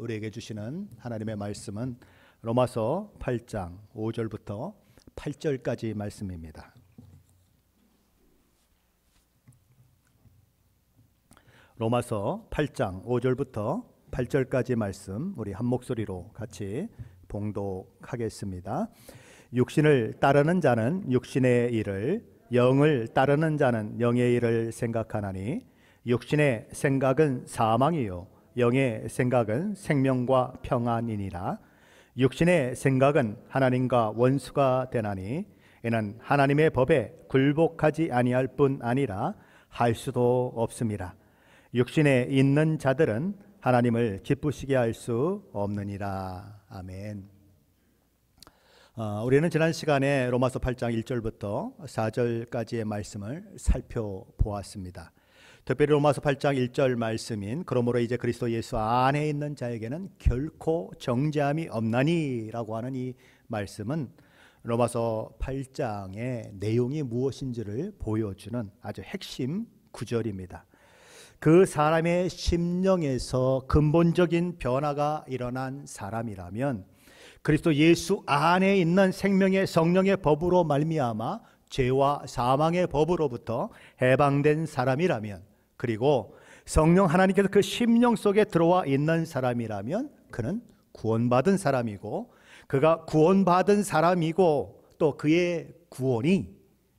우리에게 주시는 하나님의 말씀은 로마서 8장 5절부터 8절까지 말씀입니다. 로마서 8장 5절부터 8절까지 말씀 우리 한 목소리로 같이 봉독하겠습니다. 육신을 따르는 자는 육신의 일을, 영을 따르는 자는 영의 일을 생각하나니 육신의 생각은 사망이요 영의 생각은 생명과 평안이니라. 육신의 생각은 하나님과 원수가 되나니 이는 하나님의 법에 굴복하지 아니할 뿐 아니라 할 수도 없습니다. 육신에 있는 자들은 하나님을 기쁘시게 할 수 없느니라. 아멘. 우리는 지난 시간에 로마서 8장 1절부터 4절까지의 말씀을 살펴보았습니다. 특별히 로마서 8장 1절 말씀인 그러므로 이제 그리스도 예수 안에 있는 자에게는 결코 정죄함이 없나니 라고 하는 이 말씀은 로마서 8장의 내용이 무엇인지를 보여주는 아주 핵심 구절입니다. 그 사람의 심령에서 근본적인 변화가 일어난 사람이라면 그리스도 예수 안에 있는 생명의 성령의 법으로 말미암아 죄와 사망의 법으로부터 해방된 사람이라면, 그리고 성령 하나님께서 그 심령 속에 들어와 있는 사람이라면 그는 구원받은 사람이고, 그가 구원받은 사람이고 또 그의 구원이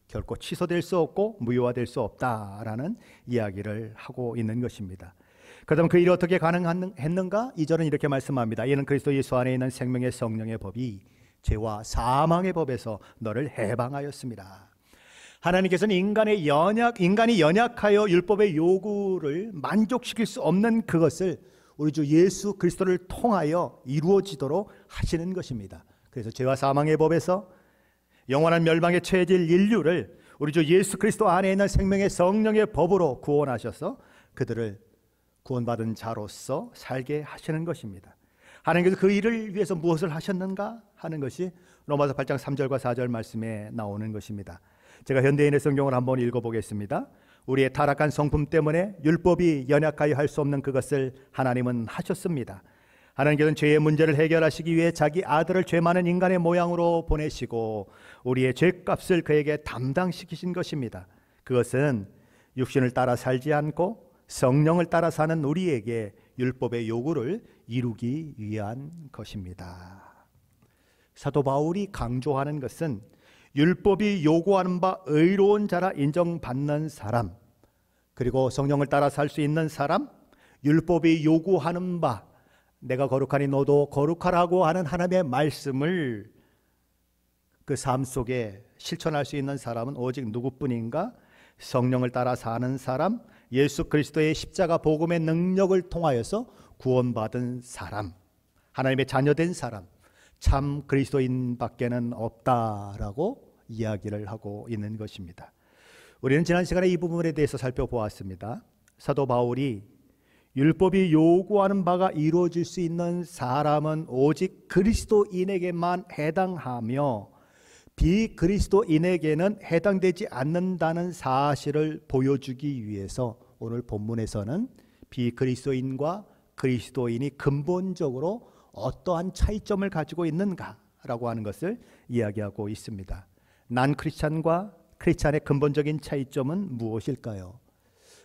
결코 취소될 수 없고 무효화될 수 없다라는 이야기를 하고 있는 것입니다. 그렇다면 그 일이 어떻게 가능했는가? 2절은 이렇게 말씀합니다. 이는 그리스도 예수 안에 있는 생명의 성령의 법이 죄와 사망의 법에서 너를 해방하였습니다. 하나님께서는 인간이 연약하여 율법의 요구를 만족시킬 수 없는 그것을 우리 주 예수 그리스도를 통하여 이루어지도록 하시는 것입니다. 그래서 죄와 사망의 법에서 영원한 멸망에 처해질 인류를 우리 주 예수 그리스도 안에 있는 생명의 성령의 법으로 구원하셔서 그들을 구원받은 자로서 살게 하시는 것입니다. 하나님께서 그 일을 위해서 무엇을 하셨는가 하는 것이 로마서 8장 3절과 4절 말씀에 나오는 것입니다. 제가 현대인의 성경을 한번 읽어보겠습니다. 우리의 타락한 성품 때문에 율법이 연약하여 할 수 없는 그것을 하나님은 하셨습니다. 하나님께서는 죄의 문제를 해결하시기 위해 자기 아들을 죄 많은 인간의 모양으로 보내시고 우리의 죄값을 그에게 담당시키신 것입니다. 그것은 육신을 따라 살지 않고 성령을 따라 사는 우리에게 율법의 요구를 이루기 위한 것입니다. 사도 바울이 강조하는 것은 율법이 요구하는 바 의로운 자라 인정받는 사람, 그리고 성령을 따라 살 수 있는 사람, 율법이 요구하는 바 내가 거룩하니 너도 거룩하라고 하는 하나님의 말씀을 그 삶 속에 실천할 수 있는 사람은 오직 누구뿐인가? 성령을 따라 사는 사람, 예수 그리스도의 십자가 복음의 능력을 통하여서 구원받은 사람, 하나님의 자녀된 사람, 참 그리스도인 밖에는 없다라고 이야기를 하고 있는 것입니다. 우리는 지난 시간에 이 부분에 대해서 살펴보았습니다. 사도 바울이 율법이 요구하는 바가 이루어질 수 있는 사람은 오직 그리스도인에게만 해당하며 비그리스도인에게는 해당되지 않는다는 사실을 보여주기 위해서 오늘 본문에서는 비그리스도인과 그리스도인이 근본적으로 어떠한 차이점을 가지고 있는가라고 하는 것을 이야기하고 있습니다. 난 크리스찬과 크리스찬의 근본적인 차이점은 무엇일까요?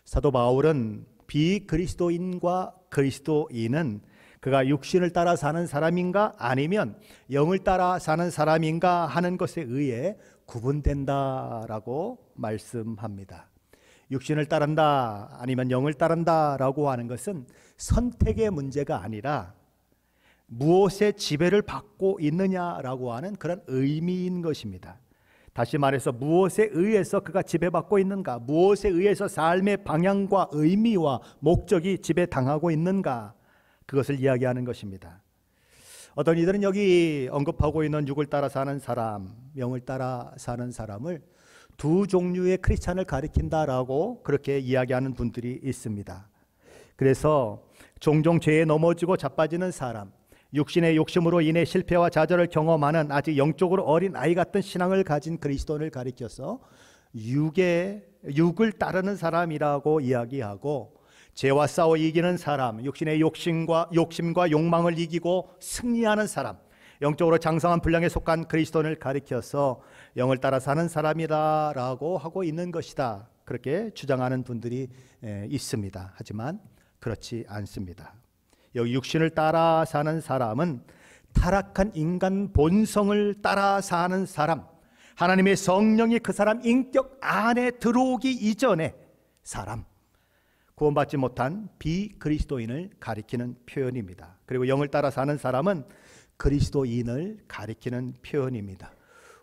사도 바울은 비그리스도인과 그리스도인은 그가 육신을 따라 사는 사람인가 아니면 영을 따라 사는 사람인가 하는 것에 의해 구분된다라고 말씀합니다. 육신을 따른다 아니면 영을 따른다라고 하는 것은 선택의 문제가 아니라 무엇의 지배를 받고 있느냐라고 하는 그런 의미인 것입니다. 다시 말해서 무엇에 의해서 그가 지배받고 있는가, 무엇에 의해서 삶의 방향과 의미와 목적이 지배당하고 있는가, 그것을 이야기하는 것입니다. 어떤 이들은 여기 언급하고 있는 육을 따라 사는 사람, 영을 따라 사는 사람을 두 종류의 크리스찬을 가리킨다라고 그렇게 이야기하는 분들이 있습니다. 그래서 종종 죄에 넘어지고 자빠지는 사람, 육신의 욕심으로 인해 실패와 좌절을 경험하는 아직 영적으로 어린 아이 같은 신앙을 가진 그리스도인을 가리켜서 육을 따르는 사람이라고 이야기하고, 죄와 싸워 이기는 사람, 육신의 욕심과 욕망을 이기고 승리하는 사람, 영적으로 장성한 분량에 속한 그리스도인을 가리켜서 영을 따라 사는 사람이다라고 하고 있는 것이다. 그렇게 주장하는 분들이 있습니다. 하지만 그렇지 않습니다. 여기 육신을 따라 사는 사람은 타락한 인간 본성을 따라 사는 사람, 하나님의 성령이 그 사람 인격 안에 들어오기 이전의 사람, 구원받지 못한 비그리스도인을 가리키는 표현입니다. 그리고 영을 따라 사는 사람은 그리스도인을 가리키는 표현입니다.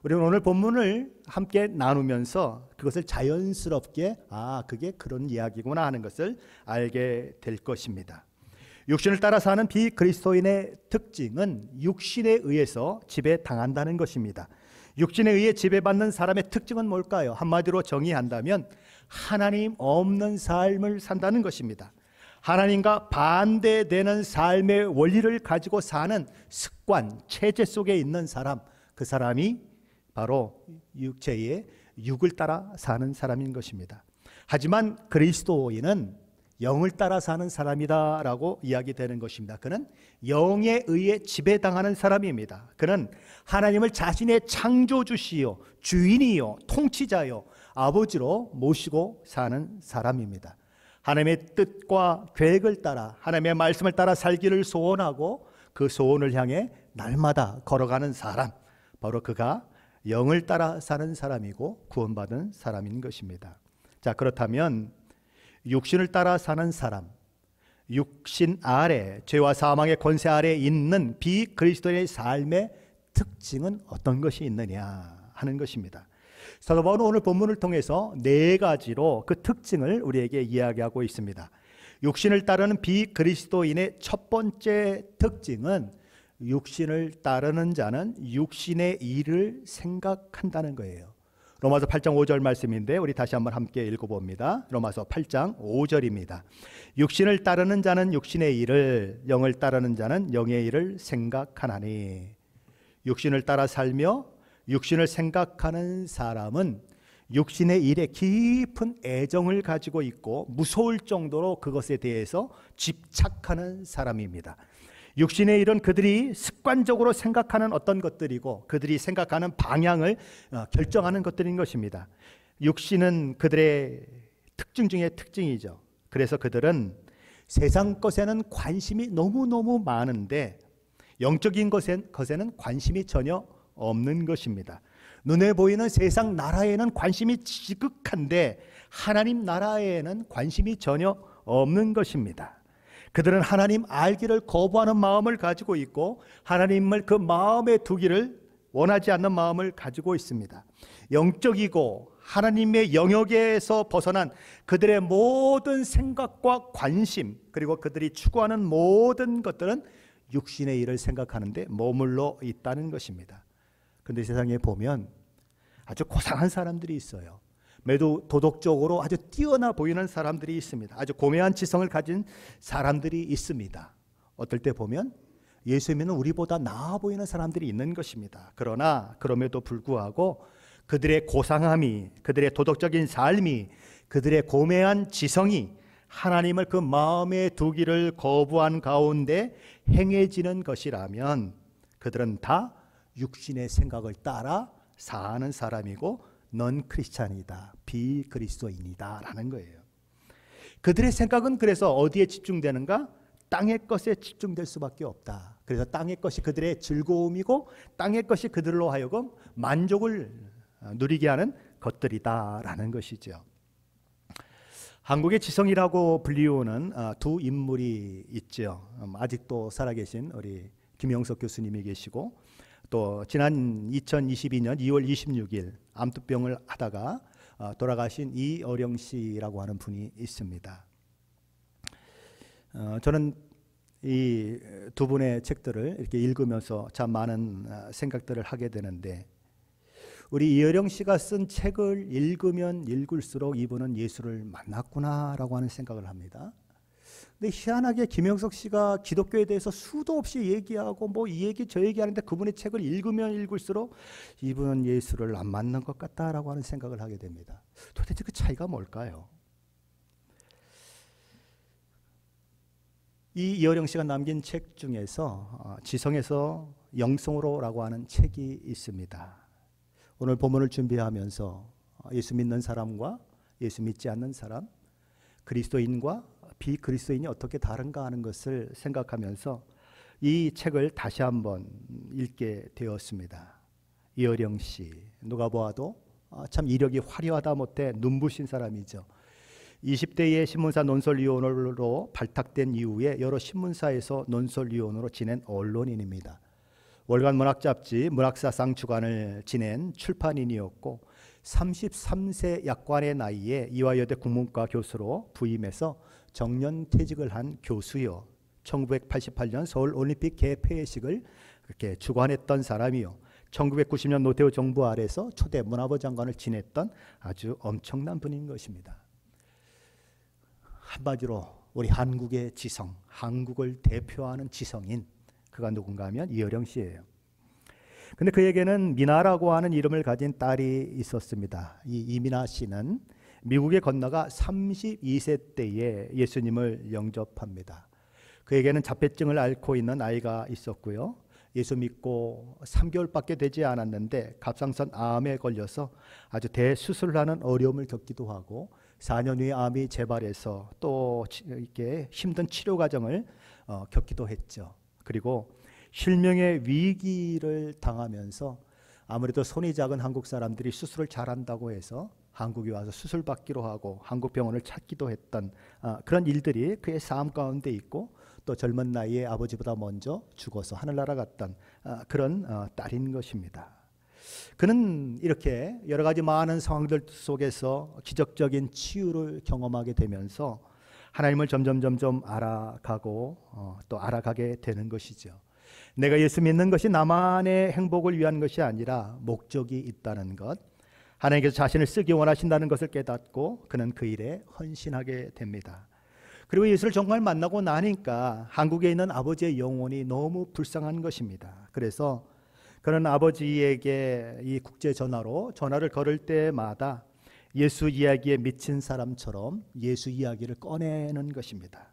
우리는 오늘 본문을 함께 나누면서 그것을 자연스럽게 그게 그런 이야기구나 하는 것을 알게 될 것입니다. 육신을 따라 사는 비그리스도인의 특징은 육신에 의해서 지배당한다는 것입니다. 육신에 의해 지배받는 사람의 특징은 뭘까요? 한마디로 정의한다면 하나님 없는 삶을 산다는 것입니다. 하나님과 반대되는 삶의 원리를 가지고 사는 습관, 체제 속에 있는 사람, 그 사람이 바로 육체의 육을 따라 사는 사람인 것입니다. 하지만 그리스도인은 영을 따라 사는 사람이다라고 이야기되는 것입니다. 그는 영에 의해 지배당하는 사람입니다. 그는 하나님을 자신의 창조주시요, 주인이요, 통치자요, 아버지로 모시고 사는 사람입니다. 하나님의 뜻과 계획을 따라 하나님의 말씀을 따라 살기를 소원하고 그 소원을 향해 날마다 걸어가는 사람, 바로 그가 영을 따라 사는 사람이고 구원받은 사람인 것입니다. 자, 그렇다면 육신을 따라 사는 사람, 육신 아래, 죄와 사망의 권세 아래 있는 비그리스도의 삶의 특징은 어떤 것이 있느냐 하는 것입니다. 사도 바울은 오늘 본문을 통해서 4가지로 그 특징을 우리에게 이야기하고 있습니다. 육신을 따르는 비그리스도인의 첫 번째 특징은 육신을 따르는 자는 육신의 일을 생각한다는 거예요. 로마서 8장 5절 말씀인데 우리 다시 한번 함께 읽어봅니다. 로마서 8장 5절입니다. 육신을 따르는 자는 육신의 일을, 영을 따르는 자는 영의 일을 생각하나니. 육신을 따라 살며 육신을 생각하는 사람은 육신의 일에 깊은 애정을 가지고 있고 무서울 정도로 그것에 대해서 집착하는 사람입니다. 육신의 일은 그들이 습관적으로 생각하는 어떤 것들이고 그들이 생각하는 방향을 결정하는 것들인 것입니다. 육신은 그들의 특징 중에 특징이죠. 그래서 그들은 세상 것에는 관심이 너무너무 많은데 영적인 것에는 관심이 전혀 없는 것입니다. 눈에 보이는 세상 나라에는 관심이 지극한데 하나님 나라에는 관심이 전혀 없는 것입니다. 그들은 하나님 알기를 거부하는 마음을 가지고 있고 하나님을 그 마음에 두기를 원하지 않는 마음을 가지고 있습니다. 영적이고 하나님의 영역에서 벗어난 그들의 모든 생각과 관심, 그리고 그들이 추구하는 모든 것들은 육신의 일을 생각하는데 머물러 있다는 것입니다. 그런데 세상에 보면 아주 고상한 사람들이 있어요. 매우 도덕적으로 아주 뛰어나 보이는 사람들이 있습니다. 아주 고매한 지성을 가진 사람들이 있습니다. 어떨 때 보면 예수 믿는 우리보다 나아 보이는 사람들이 있는 것입니다. 그러나 그럼에도 불구하고 그들의 고상함이, 그들의 도덕적인 삶이, 그들의 고매한 지성이 하나님을 그 마음에 두기를 거부한 가운데 행해지는 것이라면 그들은 다 육신의 생각을 따라 사는 사람이고 넌 크리스찬이다, 비그리스도인이다 라는 거예요. 그들의 생각은 그래서 어디에 집중되는가? 땅의 것에 집중될 수밖에 없다. 그래서 땅의 것이 그들의 즐거움이고 땅의 것이 그들로 하여금 만족을 누리게 하는 것들이다 라는 것이죠. 한국의 지성이라고 불리우는 두 인물이 있죠. 아직도 살아계신 우리 김영석 교수님이 계시고 또 지난 2022년 2월 26일 암투병을 하다가 돌아가신 이어령 씨라고 하는 분이 있습니다. 저는 이 두 분의 책들을 이렇게 읽으면서 참 많은 생각들을 하게 되는데 우리 이어령 씨가 쓴 책을 읽으면 읽을수록 이분은 예수를 만났구나라고 하는 생각을 합니다. 근데 희한하게 김영석 씨가 기독교에 대해서 수도 없이 얘기하고 뭐 이 얘기 저 얘기 하는데 그분의 책을 읽으면 읽을수록 이분은 예수를 안 만난 것 같다라고 하는 생각을 하게 됩니다. 도대체 그 차이가 뭘까요? 이 이어령 씨가 남긴 책 중에서 지성에서 영성으로라고 하는 책이 있습니다. 오늘 본문을 준비하면서 예수 믿는 사람과 예수 믿지 않는 사람, 그리스도인과 비그리스도인이 어떻게 다른가 하는 것을 생각하면서 이 책을 다시 한번 읽게 되었습니다. 이어령 씨, 누가 보아도 참 이력이 화려하다 못해 눈부신 사람이죠. 20대의 신문사 논설위원으로 발탁된 이후에 여러 신문사에서 논설위원으로 지낸 언론인입니다. 월간 문학 잡지 문학사상 주간을 지낸 출판인이었고 33세 약관의 나이에 이화여대 국문과 교수로 부임해서 정년퇴직을 한 교수요. 1988년 서울올림픽 개폐식을 그렇게 주관했던 사람이요. 1990년 노태우 정부 아래서 초대 문화부 장관을 지냈던 아주 엄청난 분인 것입니다. 한마디로 우리 한국의 지성, 한국을 대표하는 지성인, 그가 누군가 하면 이어령 씨예요. 근데 그에게는 미나라고 하는 이름을 가진 딸이 있었습니다. 이 이민아 씨는 미국에 건너가 32세 때에 예수님을 영접합니다. 그에게는 자폐증을 앓고 있는 아이가 있었고요. 예수 믿고 3개월밖에 되지 않았는데 갑상선 암에 걸려서 아주 대수술을 하는 어려움을 겪기도 하고 4년 후에 암이 재발해서 또 이렇게 힘든 치료 과정을 겪기도 했죠. 그리고 실명의 위기를 당하면서 아무래도 손이 작은 한국 사람들이 수술을 잘한다고 해서 한국에 와서 수술 받기로 하고 한국 병원을 찾기도 했던 그런 일들이 그의 삶 가운데 있고 또 젊은 나이에 아버지보다 먼저 죽어서 하늘나라 갔던 그런 딸인 것입니다. 그는 이렇게 여러 가지 많은 상황들 속에서 기적적인 치유를 경험하게 되면서 하나님을 점점 알아가고 또 알아가게 되는 것이죠. 내가 예수 믿는 것이 나만의 행복을 위한 것이 아니라 목적이 있다는 것, 하나님께서 자신을 쓰기 원하신다는 것을 깨닫고 그는 그 일에 헌신하게 됩니다. 그리고 예수를 정말 만나고 나니까 한국에 있는 아버지의 영혼이 너무 불쌍한 것입니다. 그래서 그는 아버지에게 이 국제 전화로 전화를 걸을 때마다 예수 이야기에 미친 사람처럼 예수 이야기를 꺼내는 것입니다.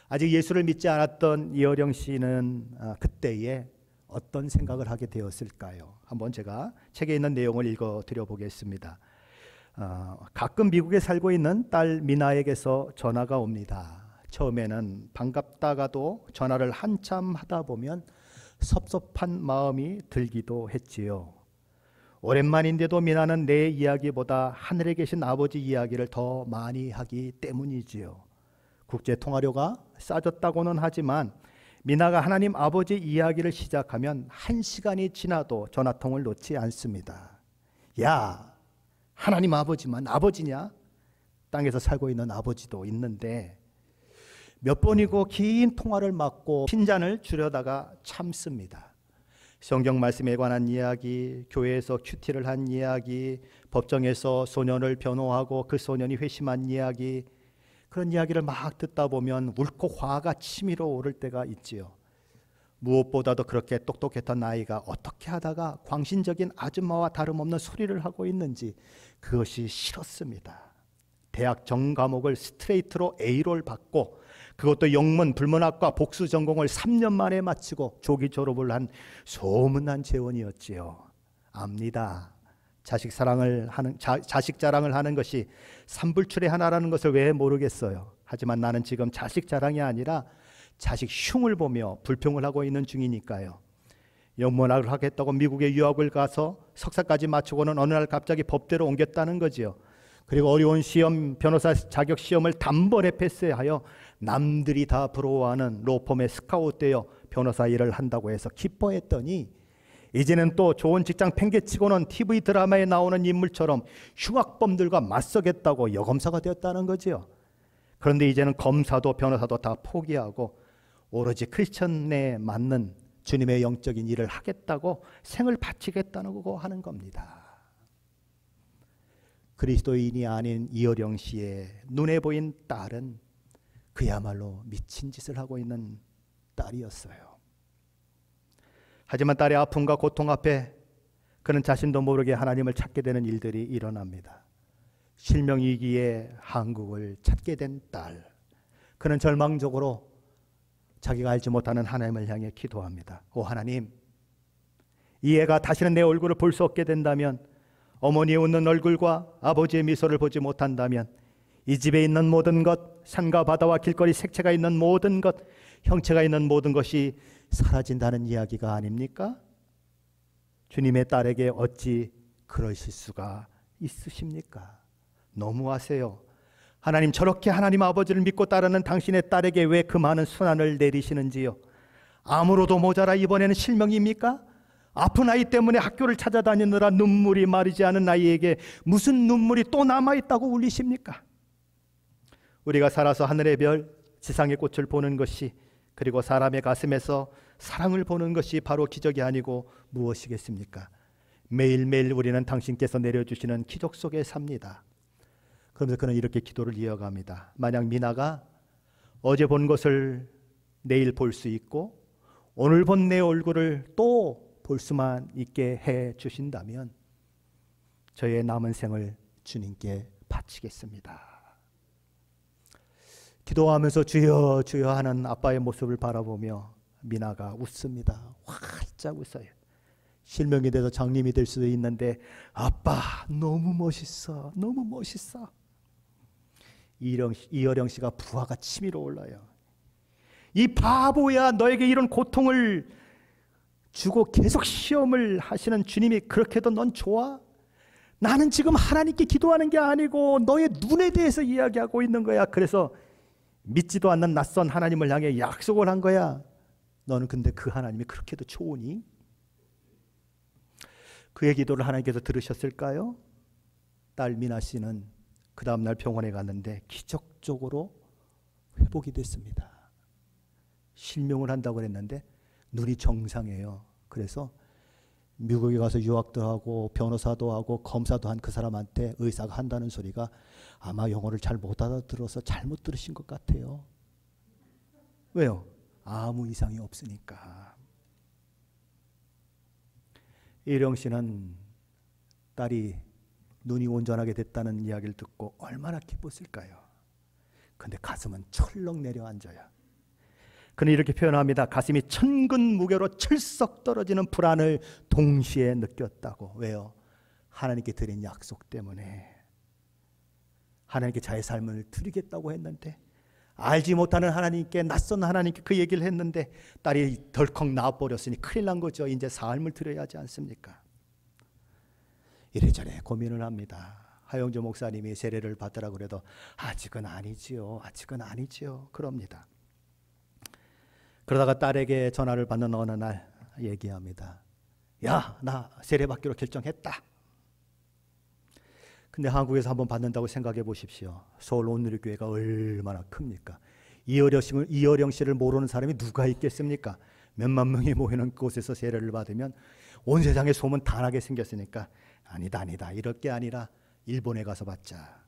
아직 예수를 믿지 않았던 이어령 씨는 그때에 어떤 생각을 하게 되었을까요? 한번 제가 책에 있는 내용을 읽어드려 보겠습니다. 가끔 미국에 살고 있는 딸 미나에게서 전화가 옵니다. 처음에는 반갑다가도 전화를 한참 하다 보면 섭섭한 마음이 들기도 했지요. 오랜만인데도 미나는 내 이야기보다 하늘에 계신 아버지 이야기를 더 많이 하기 때문이지요. 국제 통화료가 싸졌다고는 하지만 미나가 하나님 아버지 이야기를 시작하면 1시간이 지나도 전화통을 놓지 않습니다. 야, 하나님 아버지만 아버지냐? 땅에서 살고 있는 아버지도 있는데 몇 번이고 긴 통화를 막고 핀잔을 줄여다가 참습니다. 성경 말씀에 관한 이야기, 교회에서 큐티를 한 이야기, 법정에서 소년을 변호하고 그 소년이 회심한 이야기, 그런 이야기를 막 듣다 보면 울컥 화가 치밀어 오를 때가 있지요. 무엇보다도 그렇게 똑똑했던 아이가 어떻게 하다가 광신적인 아줌마와 다름없는 소리를 하고 있는지 그것이 싫었습니다. 대학 전 과목을 스트레이트로 A로를 받고 그것도 영문 불문학과 복수 전공을 3년 만에 마치고 조기 졸업을 한 소문난 재원이었지요. 압니다. 자식 자랑을 하는 것이 삼불출의 하나라는 것을 왜 모르겠어요. 하지만 나는 지금 자식 자랑이 아니라 자식 흉을 보며 불평을 하고 있는 중이니까요. 영문학을 하겠다고 미국에 유학을 가서 석사까지 마치고는 어느 날 갑자기 법대로 옮겼다는 거지요. 그리고 어려운 시험, 변호사 자격 시험을 단번에 패스하여 남들이 다 부러워하는 로펌에 스카웃되어 변호사 일을 한다고 해서 기뻐했더니 이제는 또 좋은 직장 팽개치고는 TV 드라마에 나오는 인물처럼 흉악범들과 맞서겠다고 여검사가 되었다는 거지요. 그런데 이제는 검사도 변호사도 다 포기하고 오로지 크리스천에 맞는 주님의 영적인 일을 하겠다고 생을 바치겠다고 하는 겁니다. 그리스도인이 아닌 이어령 씨의 눈에 보인 딸은 그야말로 미친 짓을 하고 있는 딸이었어요. 하지만 딸의 아픔과 고통 앞에 그는 자신도 모르게 하나님을 찾게 되는 일들이 일어납니다. 실명위기에 한국을 찾게 된 딸, 그는 절망적으로 자기가 알지 못하는 하나님을 향해 기도합니다. 오 하나님, 이 애가 다시는 내 얼굴을 볼 수 없게 된다면, 어머니의 웃는 얼굴과 아버지의 미소를 보지 못한다면, 이 집에 있는 모든 것, 산과 바다와 길거리 색채가 있는 모든 것, 형체가 있는 모든 것이 사라진다는 이야기가 아닙니까? 주님의 딸에게 어찌 그러실 수가 있으십니까? 너무하세요. 하나님, 저렇게 하나님 아버지를 믿고 따르는 당신의 딸에게 왜 그 많은 순환을 내리시는지요? 아무로도 모자라 이번에는 실명입니까? 아픈 아이 때문에 학교를 찾아다니느라 눈물이 마르지 않은 아이에게 무슨 눈물이 또 남아있다고 울리십니까? 우리가 살아서 하늘의 별, 지상의 꽃을 보는 것이, 그리고 사람의 가슴에서 사랑을 보는 것이 바로 기적이 아니고 무엇이겠습니까? 매일매일 우리는 당신께서 내려주시는 기적 속에 삽니다. 그러면서 그는 이렇게 기도를 이어갑니다. 만약 미나가 어제 본 것을 내일 볼 수 있고 오늘 본 내 얼굴을 또 볼 수만 있게 해 주신다면 저의 남은 생을 주님께 바치겠습니다. 기도하면서 주여 주여 하는 아빠의 모습을 바라보며 미나가 웃습니다. 활짝 웃어요. 실명이 돼서 장님이 될 수도 있는데, 아빠 너무 멋있어, 너무 멋있어. 이어령 씨가 부하가 치밀어 올라요. 이 바보야, 너에게 이런 고통을 주고 계속 시험을 하시는 주님이 그렇게도 넌 좋아? 나는 지금 하나님께 기도하는 게 아니고 너의 눈에 대해서 이야기하고 있는 거야. 그래서 믿지도 않는 낯선 하나님을 향해 약속을 한 거야. 너는 근데 그 하나님이 그렇게도 좋으니? 그의 기도를 하나님께서 들으셨을까요? 딸 미나 씨는 그 다음날 병원에 갔는데 기적적으로 회복이 됐습니다. 실명을 한다고 그랬는데 눈이 정상이에요. 그래서 미국에 가서 유학도 하고 변호사도 하고 검사도 한 그 사람한테 의사가 한다는 소리가 아마 영어를 잘 못 알아들어서 잘못 들으신 것 같아요. 왜요? 아무 이상이 없으니까. 이령 씨는 딸이 눈이 온전하게 됐다는 이야기를 듣고 얼마나 기뻤을까요? 근데 가슴은 철렁 내려앉아요. 그는 이렇게 표현합니다. 가슴이 천근 무게로 철썩 떨어지는 불안을 동시에 느꼈다고. 왜요? 하나님께 드린 약속 때문에. 하나님께 자의 삶을 드리겠다고 했는데, 알지 못하는 하나님께, 낯선 하나님께 그 얘기를 했는데 딸이 덜컥 나와버렸으니 큰일 난 거죠. 이제 삶을 드려야 하지 않습니까? 이래저래 고민을 합니다. 하영조 목사님이 세례를 받으라고 그래도 아직은 아니지요, 아직은 아니지요 그럽니다. 그러다가 딸에게 전화를 받는 어느 날 얘기합니다. 야, 나 세례 받기로 결정했다. 근데 한국에서 한번 받는다고 생각해 보십시오. 서울 온누리교회가 얼마나 큽니까? 이어령 씨를 모르는 사람이 누가 있겠습니까? 몇만 명이 모이는 곳에서 세례를 받으면 온 세상에 소문 다 나게 생겼으니까 아니다 이럴 게 아니라 일본에 가서 받자.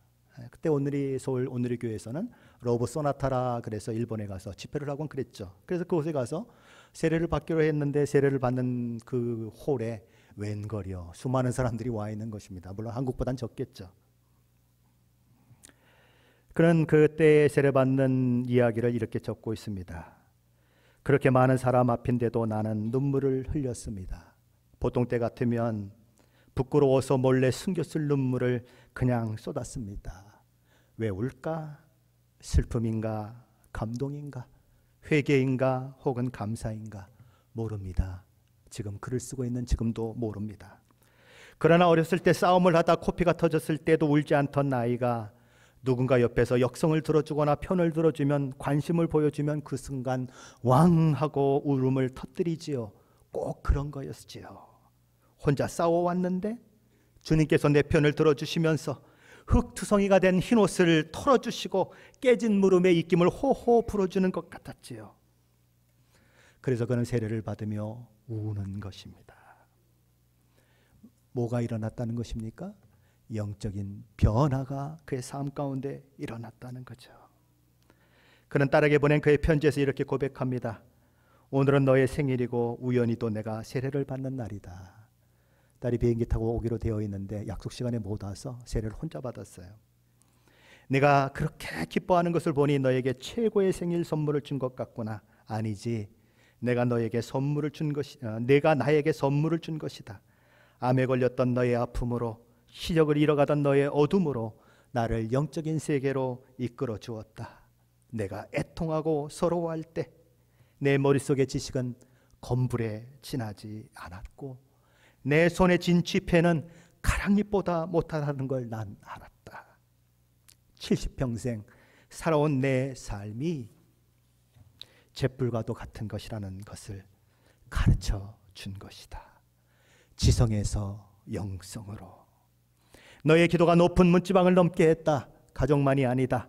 그때 서울 온누리교회에서는 러브 소나타라 그래서 일본에 가서 집회를 하곤 그랬죠. 그래서 그곳에 가서 세례를 받기로 했는데 세례를 받는 그 홀에 웬걸요 수많은 사람들이 와 있는 것입니다. 물론 한국보단 적겠죠. 그는 그때 세례받는 이야기를 이렇게 적고 있습니다. 그렇게 많은 사람 앞인데도 나는 눈물을 흘렸습니다. 보통 때 같으면 부끄러워서 몰래 숨겼을 눈물을 그냥 쏟았습니다. 왜 울까? 슬픔인가? 감동인가? 회개인가? 혹은 감사인가? 모릅니다. 지금 글을 쓰고 있는 지금도 모릅니다. 그러나 어렸을 때 싸움을 하다 코피가 터졌을 때도 울지 않던 아이가 누군가 옆에서 역성을 들어주거나 편을 들어주면, 관심을 보여주면 그 순간 왕 하고 울음을 터뜨리지요. 꼭 그런 거였지요. 혼자 싸워왔는데 주님께서 내 편을 들어주시면서 흙투성이가 된 흰옷을 털어주시고 깨진 무릎에 입김을 호호 불어주는 것 같았지요. 그래서 그는 세례를 받으며 우는 것입니다. 뭐가 일어났다는 것입니까? 영적인 변화가 그의 삶 가운데 일어났다는 거죠. 그는 딸에게 보낸 그의 편지에서 이렇게 고백합니다. 오늘은 너의 생일이고 우연히도 내가 세례를 받는 날이다. 딸이 비행기 타고 오기로 되어 있는데 약속 시간에 못 와서 세례를 혼자 받았어요. 내가 그렇게 기뻐하는 것을 보니 너에게 최고의 생일 선물을 준 것 같구나. 아니지. 내가 나에게 선물을 준 것이다. 암에 걸렸던 너의 아픔으로, 시력을 잃어가던 너의 어둠으로 나를 영적인 세계로 이끌어 주었다. 내가 애통하고 서러워할 때 내 머릿속의 지식은 검불에 지나지 않았고 내 손에 쥔 쥐패는 가랑잎보다 못하다는 걸 난 알았다. 70평생 살아온 내 삶이 잿불과도 같은 것이라는 것을 가르쳐 준 것이다. 지성에서 영성으로. 너의 기도가 높은 문지방을 넘게 했다. 가족만이 아니다.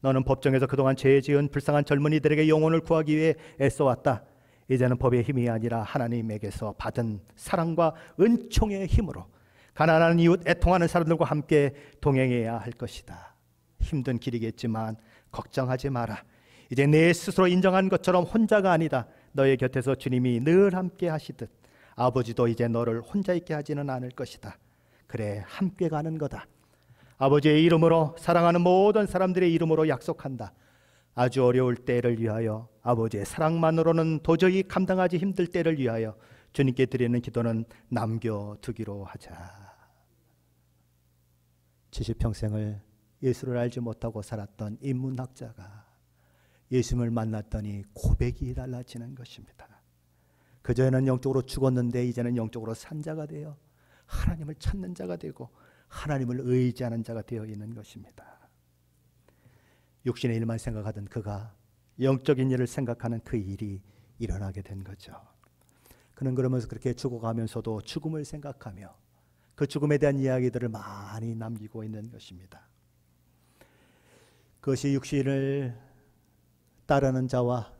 너는 법정에서 그동안 죄 지은 불쌍한 젊은이들에게 영혼을 구하기 위해 애써왔다. 이제는 법의 힘이 아니라 하나님에게서 받은 사랑과 은총의 힘으로 가난한 이웃, 애통하는 사람들과 함께 동행해야 할 것이다. 힘든 길이겠지만 걱정하지 마라. 이제 내 스스로 인정한 것처럼 혼자가 아니다. 너의 곁에서 주님이 늘 함께 하시듯 아버지도 이제 너를 혼자 있게 하지는 않을 것이다. 그래, 함께 가는 거다. 아버지의 이름으로, 사랑하는 모든 사람들의 이름으로 약속한다. 아주 어려울 때를 위하여, 아버지의 사랑만으로는 도저히 감당하기 힘들 때를 위하여 주님께 드리는 기도는 남겨두기로 하자. 70평생을 예수를 알지 못하고 살았던 인문학자가 예수님을 만났더니 고백이 달라지는 것입니다. 그전에는 영적으로 죽었는데 이제는 영적으로 산 자가 되어 하나님을 찾는 자가 되고 하나님을 의지하는 자가 되어 있는 것입니다. 육신의 일만 생각하던 그가 영적인 일을 생각하는 그 일이 일어나게 된 거죠. 그는 그러면서 그렇게 죽어가면서도 죽음을 생각하며 그 죽음에 대한 이야기들을 많이 남기고 있는 것입니다. 그것이 육신을 따르는 자와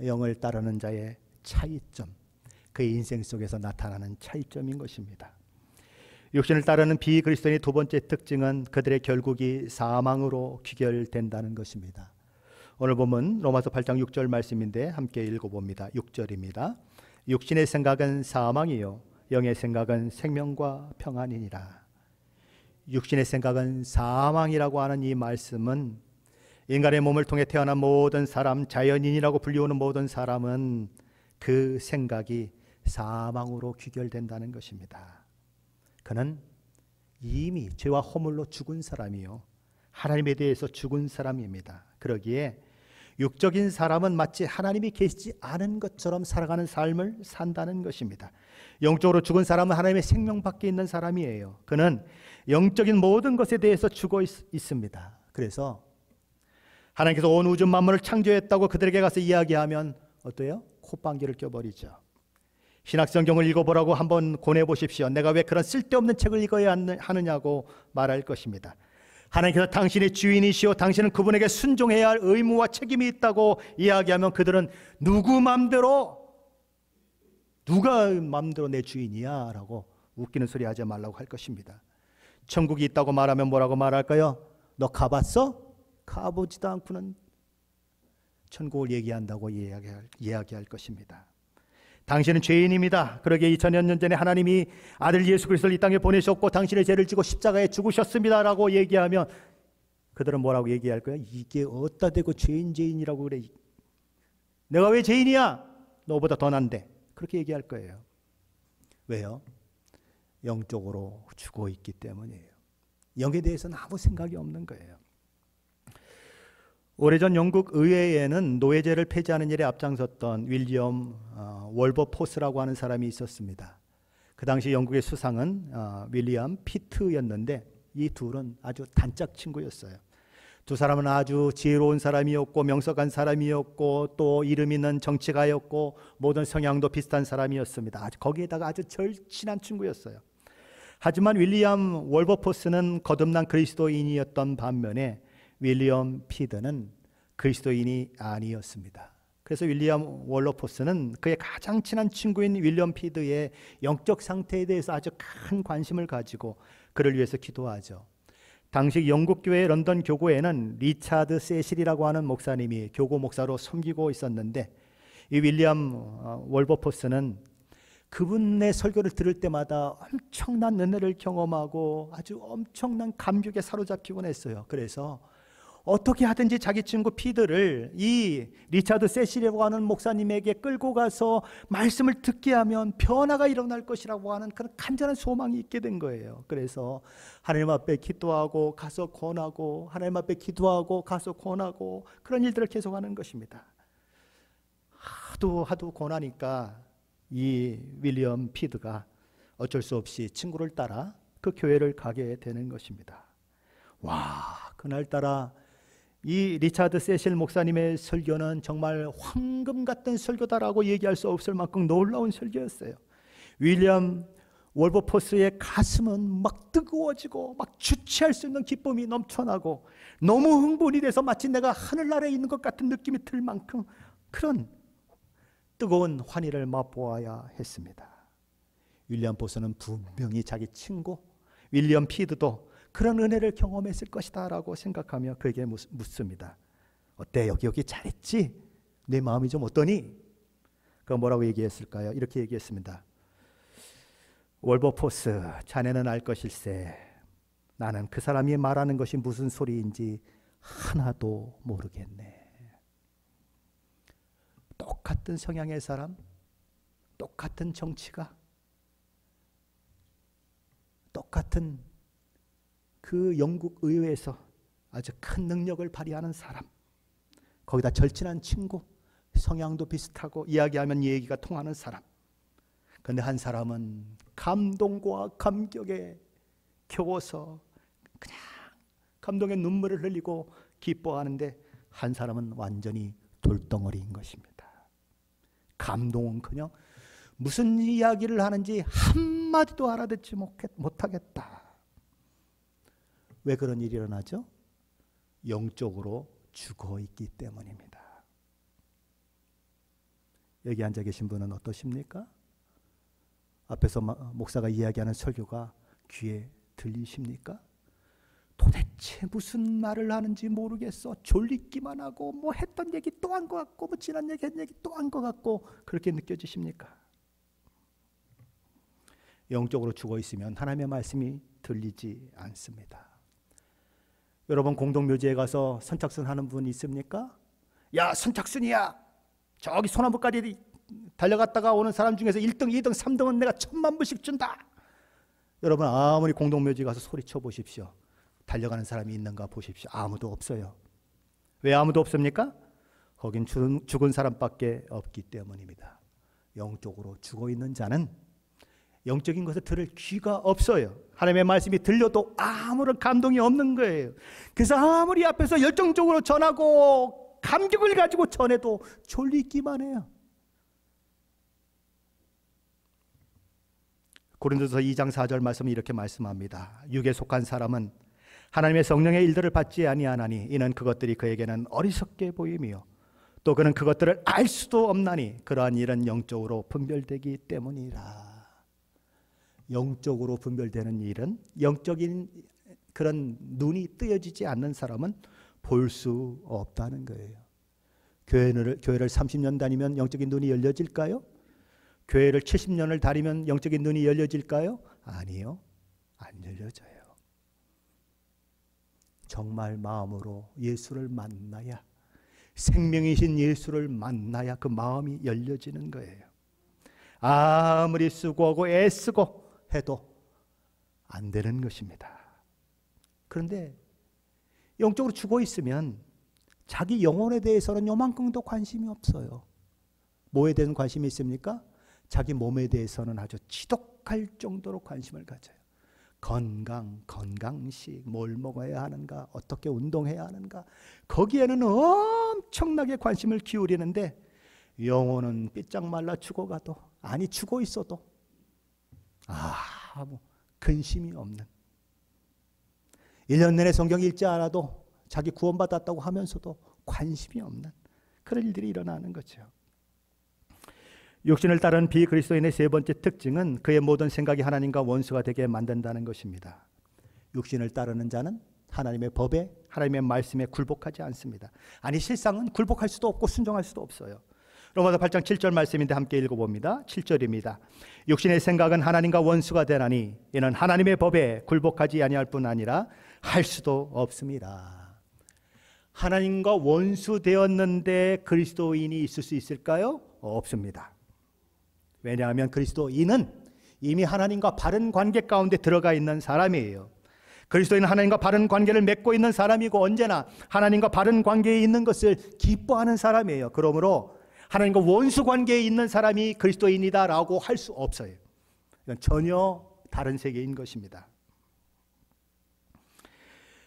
영을 따르는 자의 차이점, 그의 인생 속에서 나타나는 차이점인 것입니다. 육신을 따르는 비그리스도인의 두 번째 특징은 그들의 결국이 사망으로 귀결된다는 것입니다. 오늘 본문 로마서 8장 6절 말씀인데 함께 읽어봅니다. 6절입니다. 육신의 생각은 사망이요 영의 생각은 생명과 평안이니라. 육신의 생각은 사망이라고 하는 이 말씀은 인간의 몸을 통해 태어난 모든 사람, 자연인이라고 불리우는 모든 사람은 그 생각이 사망으로 귀결된다는 것입니다. 그는 이미 죄와 허물로 죽은 사람이요 하나님에 대해서 죽은 사람입니다. 그러기에 육적인 사람은 마치 하나님이 계시지 않은 것처럼 살아가는 삶을 산다는 것입니다. 영적으로 죽은 사람은 하나님의 생명 밖에 있는 사람이에요. 그는 영적인 모든 것에 대해서 죽어 있습니다. 그래서 하나님께서 온 우주 만물을 창조했다고 그들에게 가서 이야기하면 어때요? 콧방귀를 껴버리죠. 신학성경을 읽어보라고 한번 권해보십시오. 내가 왜 그런 쓸데없는 책을 읽어야 하느냐고 말할 것입니다. 하나님께서 당신의 주인이시오, 당신은 그분에게 순종해야 할 의무와 책임이 있다고 이야기하면 그들은 누가 맘대로 내 주인이야 라고 웃기는 소리 하지 말라고 할 것입니다. 천국이 있다고 말하면 뭐라고 말할까요? 너 가봤어? 가보지도 않고는 천국을 얘기한다고 이야기할 것입니다. 당신은 죄인입니다. 그러기에 2000년 전에 하나님이 아들 예수 그리스도를 이 땅에 보내셨고 당신의 죄를 지고 십자가에 죽으셨습니다 라고 얘기하면 그들은 뭐라고 얘기할 거야? 이게 어디다 대고 죄인이라고 그래. 내가 왜 죄인이야? 너보다 더 난데. 그렇게 얘기할 거예요. 왜요? 영적으로 죽어 있기 때문이에요. 영에 대해서는 아무 생각이 없는 거예요. 오래전 영국 의회에는 노예제를 폐지하는 일에 앞장섰던 윌리엄 월버포스라고 하는 사람이 있었습니다. 그 당시 영국의 수상은 윌리엄 피트였는데 이 둘은 아주 단짝 친구였어요. 두 사람은 아주 지혜로운 사람이었고 명석한 사람이었고 또 이름 있는 정치가였고 모든 성향도 비슷한 사람이었습니다. 거기에다가 아주 절친한 친구였어요. 하지만 윌리엄 월버포스는 거듭난 그리스도인이었던 반면에 윌리엄 피드는 그리스도인이 아니었습니다. 그래서 윌리엄 월버포스는 그의 가장 친한 친구인 윌리엄 피드의 영적 상태에 대해서 아주 큰 관심을 가지고 그를 위해서 기도하죠. 당시 영국교회 런던 교구에는 리차드 세실이라고 하는 목사님이 교구 목사로 섬기고 있었는데 이 윌리엄 월버포스는 그분의 설교를 들을 때마다 엄청난 은혜를 경험하고 아주 엄청난 감격에 사로잡히곤 했어요. 그래서 어떻게 하든지 자기 친구 피드를 이 리차드 세실이라고 하는 목사님에게 끌고 가서 말씀을 듣게 하면 변화가 일어날 것이라고 하는 그런 간절한 소망이 있게 된 거예요. 그래서 하나님 앞에 기도하고 가서 권하고, 하나님 앞에 기도하고 가서 권하고, 그런 일들을 계속하는 것입니다. 하도 권하니까 이 윌리엄 피드가 어쩔 수 없이 친구를 따라 그 교회를 가게 되는 것입니다. 그날따라 이 리차드 세실 목사님의 설교는 정말 황금 같은 설교다라고 얘기할 수 없을 만큼 놀라운 설교였어요. 윌리엄 월버포스의 가슴은 막 뜨거워지고 막 주체할 수 있는 기쁨이 넘쳐나고 너무 흥분이 돼서 마치 내가 하늘나라에 있는 것 같은 느낌이 들 만큼 그런 뜨거운 환희를 맛보아야 했습니다. 윌리엄 포스는 분명히 자기 친구 윌리엄 피드도 그런 은혜를 경험했을 것이다 라고 생각하며 그에게 묻습니다. 어때? 여기 잘했지? 내 마음이 좀 어떠니? 그 뭐라고 얘기했을까요? 이렇게 얘기했습니다. 월버포스, 자네는 알 것일세. 나는 그 사람이 말하는 것이 무슨 소리인지 하나도 모르겠네. 똑같은 성향의 사람, 똑같은 정치가, 똑같은 그 영국 의회에서 아주 큰 능력을 발휘하는 사람, 거기다 절친한 친구, 성향도 비슷하고 이야기하면 얘기가 통하는 사람. 그런데 한 사람은 감동과 감격에 겨워서 그냥 감동의 눈물을 흘리고 기뻐하는데, 한 사람은 완전히 돌덩어리인 것입니다. 감동은커녕 무슨 이야기를 하는지 한마디도 알아듣지 못하겠다. 왜 그런 일이 일어나죠? 영적으로 죽어있기 때문입니다. 여기 앉아 계신 분은 어떠십니까? 앞에서 목사가 이야기하는 설교가 귀에 들리십니까? 도대체 무슨 말을 하는지 모르겠어. 졸리기만 하고 뭐 했던 얘기 또 한 것 같고 뭐 지난 얘기 한 얘기 또 한 것 같고, 그렇게 느껴지십니까? 영적으로 죽어 있으면 하나님의 말씀이 들리지 않습니다. 여러분, 공동묘지에 가서 선착순 하는 분 있습니까? 야, 선착순이야. 저기 소나무까지 달려갔다가 오는 사람 중에서 1등, 2등, 3등은 내가 1,000만 불씩 준다. 여러분, 아무리 공동묘지 가서 소리쳐 보십시오. 달려가는 사람이 있는가 보십시오. 아무도 없어요. 왜 아무도 없습니까? 거긴 죽은 사람밖에 없기 때문입니다. 영적으로 죽어있는 자는 영적인 것을 들을 귀가 없어요. 하나님의 말씀이 들려도 아무런 감동이 없는 거예요. 그래서 아무리 앞에서 열정적으로 전하고 감격을 가지고 전해도 졸리기만 해요. 고린도서 2장 4절 말씀이 이렇게 말씀합니다. 육에 속한 사람은 하나님의 성령의 일들을 받지 아니하나니 이는 그것들이 그에게는 어리석게 보이며 또 그는 그것들을 알 수도 없나니 그러한 일은 영적으로 분별되기 때문이라. 영적으로 분별되는 일은, 영적인 그런 눈이 뜨여지지 않는 사람은 볼 수 없다는 거예요. 교회를 30년 다니면 영적인 눈이 열려질까요? 교회를 70년을 다니면 영적인 눈이 열려질까요? 아니요, 안 열려져요. 정말 마음으로 예수를 만나야, 생명이신 예수를 만나야 그 마음이 열려지는 거예요. 아무리 수고하고 애쓰고 해도 안 되는 것입니다. 그런데 영적으로 죽어 있으면 자기 영혼에 대해서는 요만큼도 관심이 없어요. 뭐에 대한 관심이 있습니까? 자기 몸에 대해서는 아주 지독할 정도로 관심을 가져요. 건강식, 뭘 먹어야 하는가, 어떻게 운동해야 하는가, 거기에는 엄청나게 관심을 기울이는데 영혼은 삐짝 말라 죽어가도, 아니 죽어 있어도 아무 근심이 없는, 1년 내내 성경 읽지 않아도 자기 구원받았다고 하면서도 관심이 없는 그런 일들이 일어나는 거죠. 육신을 따른 비그리스도인의 세 번째 특징은 그의 모든 생각이 하나님과 원수가 되게 만든다는 것입니다. 육신을 따르는 자는 하나님의 법에, 하나님의 말씀에 굴복하지 않습니다. 아니, 실상은 굴복할 수도 없고 순종할 수도 없어요. 로마서 8장 7절 말씀인데 함께 읽어봅니다. 7절입니다. 육신의 생각은 하나님과 원수가 되나니 이는 하나님의 법에 굴복하지 아니할 뿐 아니라 할 수도 없습니다. 하나님과 원수 되었는데 그리스도인이 있을 수 있을까요? 없습니다. 왜냐하면 그리스도인은 이미 하나님과 바른 관계 가운데 들어가 있는 사람이에요. 그리스도인은 하나님과 바른 관계를 맺고 있는 사람이고 언제나 하나님과 바른 관계에 있는 것을 기뻐하는 사람이에요. 그러므로 하나님과 원수 관계에 있는 사람이 그리스도인이다라고 할 수 없어요. 이건 전혀 다른 세계인 것입니다.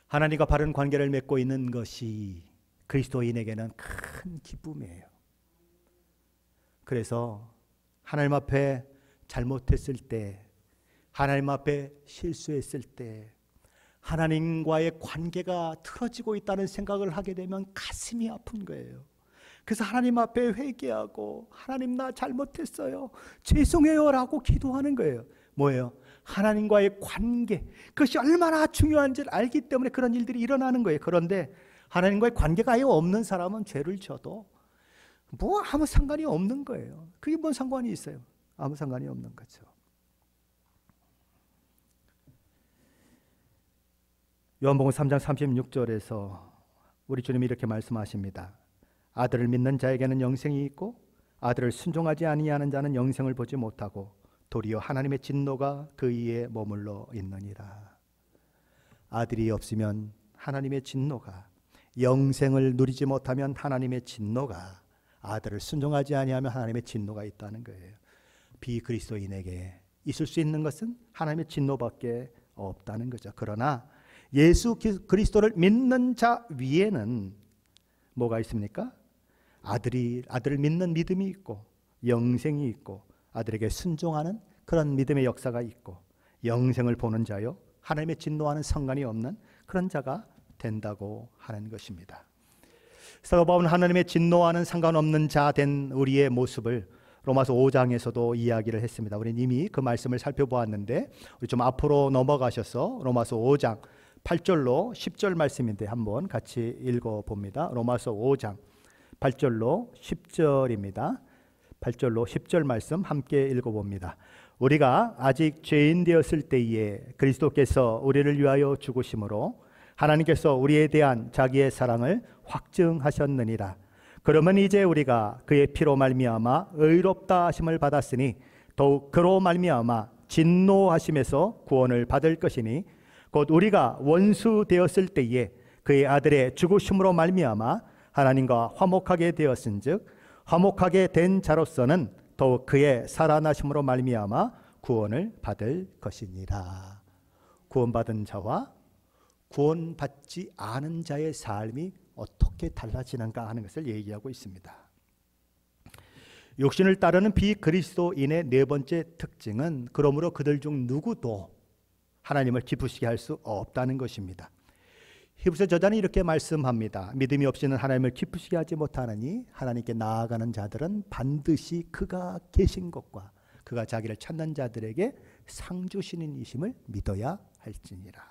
하나님과 바른 관계를 맺고 있는 것이 그리스도인에게는 큰 기쁨이에요. 그래서 하나님 앞에 잘못했을 때, 하나님 앞에 실수했을 때, 하나님과의 관계가 틀어지고 있다는 생각을 하게 되면 가슴이 아픈 거예요. 그래서 하나님 앞에 회개하고 하나님 나 잘못했어요, 죄송해요 라고 기도하는 거예요. 뭐예요? 하나님과의 관계, 그것이 얼마나 중요한지를 알기 때문에 그런 일들이 일어나는 거예요. 그런데 하나님과의 관계가 아예 없는 사람은 죄를 져도 뭐 아무 상관이 없는 거예요. 그게 뭔 상관이 있어요? 아무 상관이 없는 거죠. 요한복음 3장 36절에서 우리 주님이 이렇게 말씀하십니다. 아들을 믿는 자에게는 영생이 있고 아들을 순종하지 아니하는 자는 영생을 보지 못하고 도리어 하나님의 진노가 그 위에 머물러 있느니라. 아들이 없으면 하나님의 진노가, 영생을 누리지 못하면 하나님의 진노가, 아들을 순종하지 아니하면 하나님의 진노가 있다는 거예요. 비그리스도인에게 있을 수 있는 것은 하나님의 진노밖에 없다는 거죠. 그러나 예수 그리스도를 믿는 자 위에는 뭐가 있습니까? 아들을 믿는 믿음이 있고 영생이 있고 아들에게 순종하는 그런 믿음의 역사가 있고 영생을 보는 자요, 하나님의 진노와는 상관이 없는 그런 자가 된다고 하는 것입니다. 사도 바울은 하나님의 진노와는 상관없는 자 된 우리의 모습을 로마서 5장에서도 이야기를 했습니다. 우리는 이미 그 말씀을 살펴보았는데 우리 좀 앞으로 넘어가셔서 로마서 5장 8절로 10절 말씀인데 한번 같이 읽어봅니다. 로마서 5장 8절로 10절입니다. 8절로 10절 말씀 함께 읽어봅니다. 우리가 아직 죄인 되었을 때에 그리스도께서 우리를 위하여 죽으심으로 하나님께서 우리에 대한 자기의 사랑을 확증하셨느니라. 그러면 이제 우리가 그의 피로 말미암아 의롭다 하심을 받았으니 더욱 그로 말미암아 진노하심에서 구원을 받을 것이니 곧 우리가 원수 되었을 때에 그의 아들의 죽으심으로 말미암아 하나님과 화목하게 되었은즉 화목하게 된 자로서는 더욱 그의 살아나심으로 말미암아 구원을 받을 것이니라. 구원받은 자와 구원받지 않은 자의 삶이 어떻게 달라지는가 하는 것을 얘기하고 있습니다. 육신을 따르는 비그리스도인의 네 번째 특징은 그러므로 그들 중 누구도 하나님을 기쁘시게 할 수 없다는 것입니다. 히브리서 저자는 이렇게 말씀합니다. 믿음이 없이는 하나님을 기쁘시게 하지 못하느니 하나님께 나아가는 자들은 반드시 그가 계신 것과 그가 자기를 찾는 자들에게 상 주시는 이심을 믿어야 할지니라.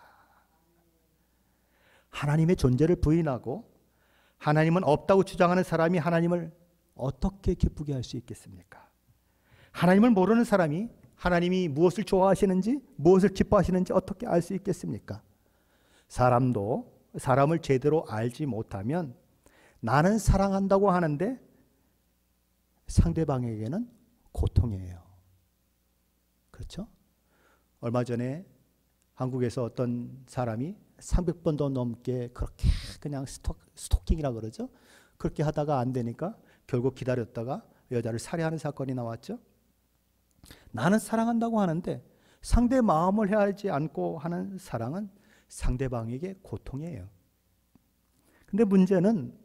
하나님의 존재를 부인하고 하나님은 없다고 주장하는 사람이 하나님을 어떻게 기쁘게 할 수 있겠습니까? 하나님을 모르는 사람이 하나님이 무엇을 좋아하시는지 무엇을 기뻐하시는지 어떻게 알 수 있겠습니까? 사람도 사람을 제대로 알지 못하면 나는 사랑한다고 하는데 상대방에게는 고통이에요. 그렇죠? 얼마 전에 한국에서 어떤 사람이 300번도 넘게 그렇게 그냥 스토킹이라 그러죠. 그렇게 하다가 안 되니까 결국 기다렸다가 여자를 살해하는 사건이 나왔죠. 나는 사랑한다고 하는데 상대 마음을 헤아리지 않고 하는 사랑은 상대방에게 고통이에요. 근데 문제는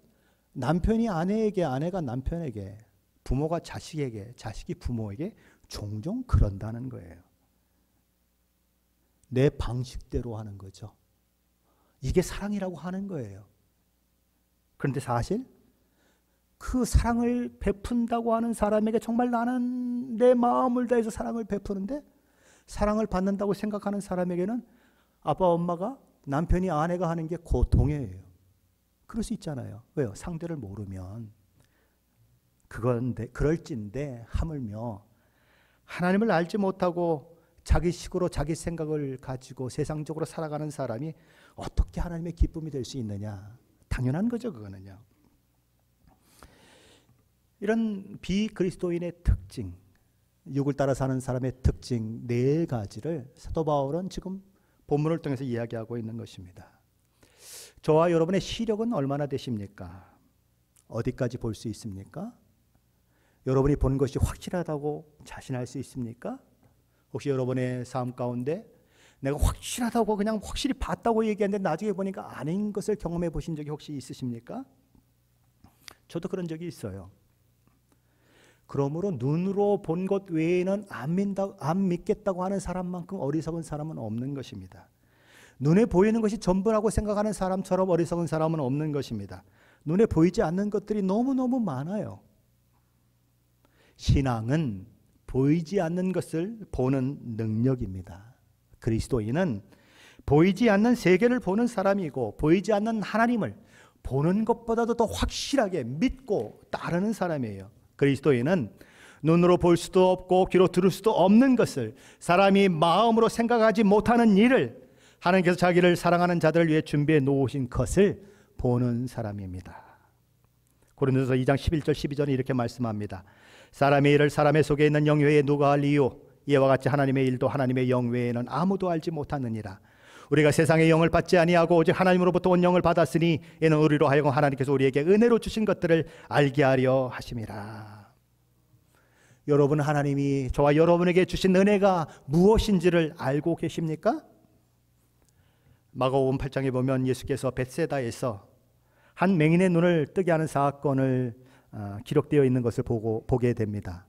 남편이 아내에게, 아내가 남편에게, 부모가 자식에게, 자식이 부모에게 종종 그런다는 거예요. 내 방식대로 하는 거죠. 이게 사랑이라고 하는 거예요. 그런데 사실 그 사랑을 베푼다고 하는 사람에게 정말 나는 내 마음을 다해서 사랑을 베푸는데 사랑을 받는다고 생각하는 사람에게는 아빠 엄마가 남편이 아내가 하는 게 고통이에요. 그럴 수 있잖아요. 왜요? 상대를 모르면. 그럴진데 하물며 하나님을 알지 못하고 자기 식으로 자기 생각을 가지고 세상적으로 살아가는 사람이 어떻게 하나님의 기쁨이 될 수 있느냐? 당연한 거죠, 그거는요. 이런 비그리스도인의 특징, 육을 따라 사는 사람의 특징 4가지를 사도 바울은 지금 본문을 통해서 이야기하고 있는 것입니다. 저와 여러분의 시력은 얼마나 되십니까? 어디까지 볼 수 있습니까? 여러분이 본 것이 확실하다고 자신할 수 있습니까? 혹시 여러분의 삶 가운데 내가 확실하다고 그냥 확실히 봤다고 얘기하는데 나중에 보니까 아닌 것을 경험해 보신 적이 혹시 있으십니까? 저도 그런 적이 있어요. 그러므로 눈으로 본 것 외에는 안 믿겠다고 하는 사람만큼 어리석은 사람은 없는 것입니다. 눈에 보이는 것이 전부라고 생각하는 사람처럼 어리석은 사람은 없는 것입니다. 눈에 보이지 않는 것들이 너무너무 많아요. 신앙은 보이지 않는 것을 보는 능력입니다. 그리스도인은 보이지 않는 세계를 보는 사람이고 보이지 않는 하나님을 보는 것보다도 더 확실하게 믿고 따르는 사람이에요. 그리스도인은 눈으로 볼 수도 없고 귀로 들을 수도 없는 것을, 사람이 마음으로 생각하지 못하는 일을 하나님께서 자기를 사랑하는 자들을 위해 준비해 놓으신 것을 보는 사람입니다. 고린도서 2장 11절 12절은 이렇게 말씀합니다. 사람의 일을 사람의 속에 있는 영 외에 누가 알리요? 이와 같이 하나님의 일도 하나님의 영 외에는 아무도 알지 못하느니라. 우리가 세상의 영을 받지 아니하고 오직 하나님으로부터 온 영을 받았으니 이는 우리로 하여금 하나님께서 우리에게 은혜로 주신 것들을 알게 하려 하심이라. 여러분, 하나님이 저와 여러분에게 주신 은혜가 무엇인지를 알고 계십니까? 마가복음 8장에 보면 예수께서 벳세다에서 한 맹인의 눈을 뜨게 하는 사건을 기록되어 있는 것을 보게 됩니다.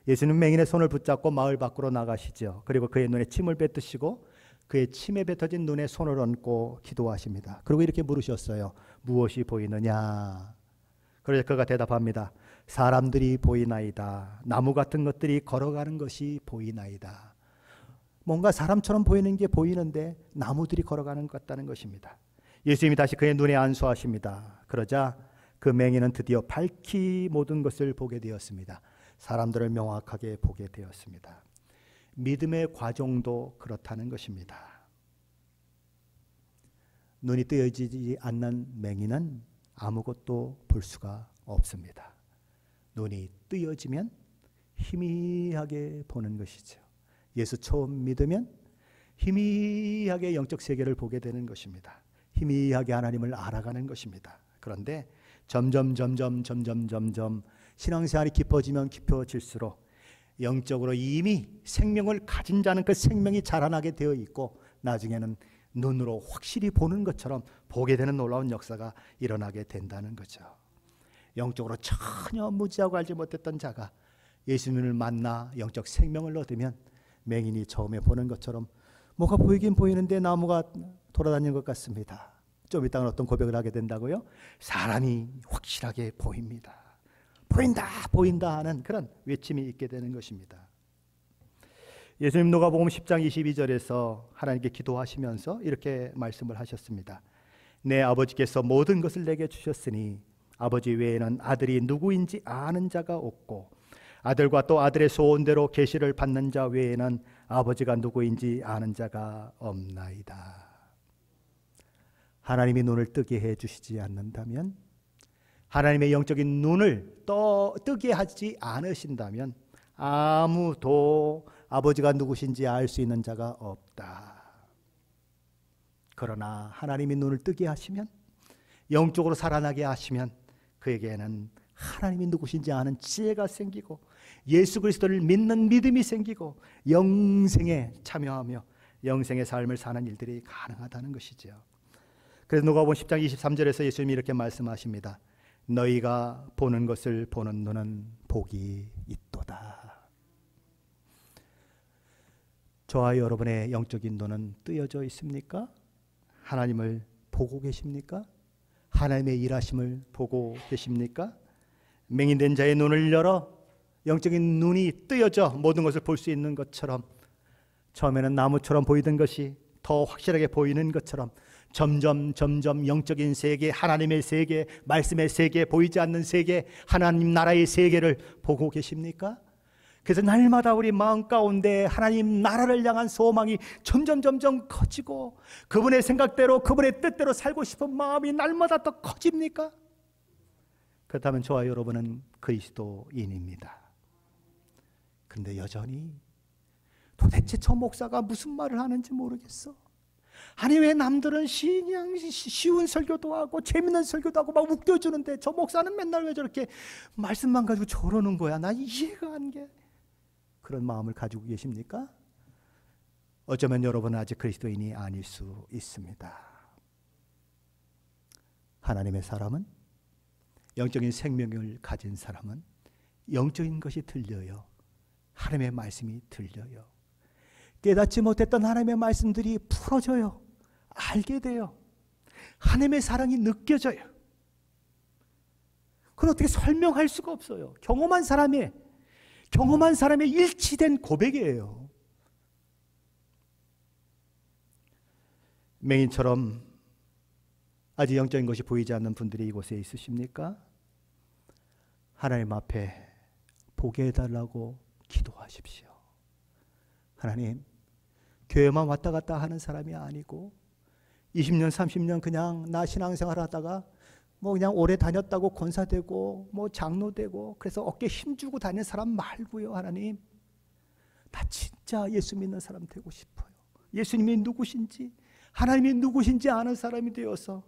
예수는 맹인의 손을 붙잡고 마을 밖으로 나가시죠. 그리고 그의 눈에 침을 뱉으시고 그의 침에 뱉어진 눈에 손을 얹고 기도하십니다. 그리고 이렇게 물으셨어요. 무엇이 보이느냐? 그래서 그가 대답합니다. 사람들이 보이나이다. 나무 같은 것들이 걸어가는 것이 보이나이다. 뭔가 사람처럼 보이는 게 보이는데 나무들이 걸어가는 것 같다는 것입니다. 예수님이 다시 그의 눈에 안수하십니다. 그러자 그 맹인은 드디어 밝히 모든 것을 보게 되었습니다. 사람들을 명확하게 보게 되었습니다. 믿음의 과정도 그렇다는 것입니다. 눈이 뜨여지지 않는 맹인은 아무것도 볼 수가 없습니다. 눈이 뜨여지면 희미하게 보는 것이죠. 예수 처음 믿으면 희미하게 영적 세계를 보게 되는 것입니다. 희미하게 하나님을 알아가는 것입니다. 그런데 점점 신앙생활이 깊어지면 깊어질수록 영적으로 이미 생명을 가진 자는 그 생명이 자라나게 되어 있고 나중에는 눈으로 확실히 보는 것처럼 보게 되는 놀라운 역사가 일어나게 된다는 거죠. 영적으로 전혀 무지하고 알지 못했던 자가 예수님을 만나 영적 생명을 얻으면 맹인이 처음에 보는 것처럼 뭐가 보이긴 보이는데 나무가 돌아다니는 것 같습니다. 좀 이따가 어떤 고백을 하게 된다고요? 사람이 확실하게 보입니다. 보인다 하는 그런 외침이 있게 되는 것입니다. 예수님 누가복음 10장 22절에서 하나님께 기도하시면서 이렇게 말씀을 하셨습니다. 내 아버지께서 모든 것을 내게 주셨으니 아버지 외에는 아들이 누구인지 아는 자가 없고 아들과 또 아들의 소원대로 계시를 받는 자 외에는 아버지가 누구인지 아는 자가 없나이다. 하나님이 눈을 뜨게 해주시지 않는다면, 하나님의 영적인 눈을 뜨게 하지 않으신다면 아무도 아버지가 누구신지 알 수 있는 자가 없다. 그러나 하나님이 눈을 뜨게 하시면, 영적으로 살아나게 하시면 그에게는 하나님이 누구신지 아는 지혜가 생기고 예수 그리스도를 믿는 믿음이 생기고 영생에 참여하며 영생의 삶을 사는 일들이 가능하다는 것이죠. 그래서 누가복음 10장 23절에서 예수님이 이렇게 말씀하십니다. 너희가 보는 것을 보는 눈은 복이 있도다. 저와 여러분의 영적인 눈은 뜨여져 있습니까? 하나님을 보고 계십니까? 하나님의 일하심을 보고 계십니까? 맹인된 자의 눈을 열어 영적인 눈이 뜨여져 모든 것을 볼 수 있는 것처럼, 처음에는 나무처럼 보이던 것이 더 확실하게 보이는 것처럼 점점 영적인 세계, 하나님의 세계, 말씀의 세계, 보이지 않는 세계, 하나님 나라의 세계를 보고 계십니까? 그래서 날마다 우리 마음 가운데 하나님 나라를 향한 소망이 점점 커지고 그분의 생각대로 그분의 뜻대로 살고 싶은 마음이 날마다 더 커집니까? 그렇다면 저와 여러분은 그리스도인입니다. 그런데 여전히 도대체 저 목사가 무슨 말을 하는지 모르겠어. 아니 왜 남들은 그냥 쉬운 설교도 하고 재밌는 설교도 하고 막 웃겨주는데 저 목사는 맨날 왜 저렇게 말씀만 가지고 저러는 거야. 나 이해가 안 돼. 그런 마음을 가지고 계십니까? 어쩌면 여러분은 아직 그리스도인이 아닐 수 있습니다. 하나님의 사람은, 영적인 생명을 가진 사람은 영적인 것이 들려요. 하나님의 말씀이 들려요. 깨닫지 못했던 하나님의 말씀들이 풀어져요. 알게 돼요. 하나님의 사랑이 느껴져요. 그건 어떻게 설명할 수가 없어요. 경험한 사람의 일치된 고백이에요. 맹인처럼 아직 영적인 것이 보이지 않는 분들이 이곳에 있으십니까? 하나님 앞에 보게 해달라고 기도하십시오. 하나님, 교회만 왔다 갔다 하는 사람이 아니고 20년 30년 그냥 나 신앙생활 하다가 뭐 그냥 오래 다녔다고 권사되고 뭐 장로되고 그래서 어깨에 힘주고 다니는 사람 말고요. 하나님, 나 진짜 예수 믿는 사람 되고 싶어요. 예수님이 누구신지, 하나님이 누구신지 아는 사람이 되어서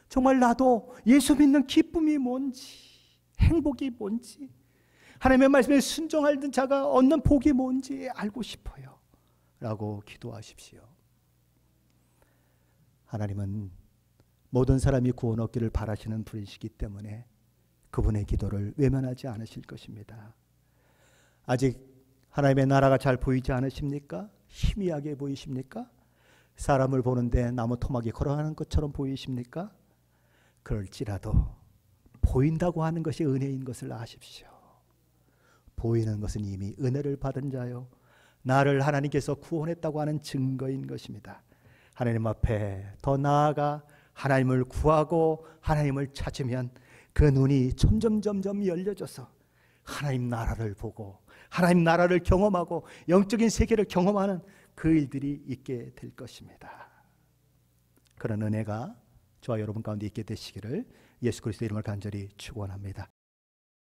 정말 나도 예수 믿는 기쁨이 뭔지, 행복이 뭔지, 하나님의 말씀에 순종하는 자가 얻는 복이 뭔지 알고 싶어요 라고 기도하십시오. 하나님은 모든 사람이 구원 얻기를 바라시는 분이시기 때문에 그분의 기도를 외면하지 않으실 것입니다. 아직 하나님의 나라가 잘 보이지 않으십니까? 희미하게 보이십니까? 사람을 보는데 나무 토막이 걸어가는 것처럼 보이십니까? 그럴지라도 보인다고 하는 것이 은혜인 것을 아십시오. 보이는 것은 이미 은혜를 받은 자요, 나를 하나님께서 구원했다고 하는 증거인 것입니다. 하나님 앞에 더 나아가 하나님을 구하고 하나님을 찾으면 그 눈이 점점 열려져서 하나님 나라를 보고 하나님 나라를 경험하고 영적인 세계를 경험하는 그 일들이 있게 될 것입니다. 그런 은혜가 저와 여러분 가운데 있게 되시기를 예수 그리스도의 이름을 간절히 축원합니다.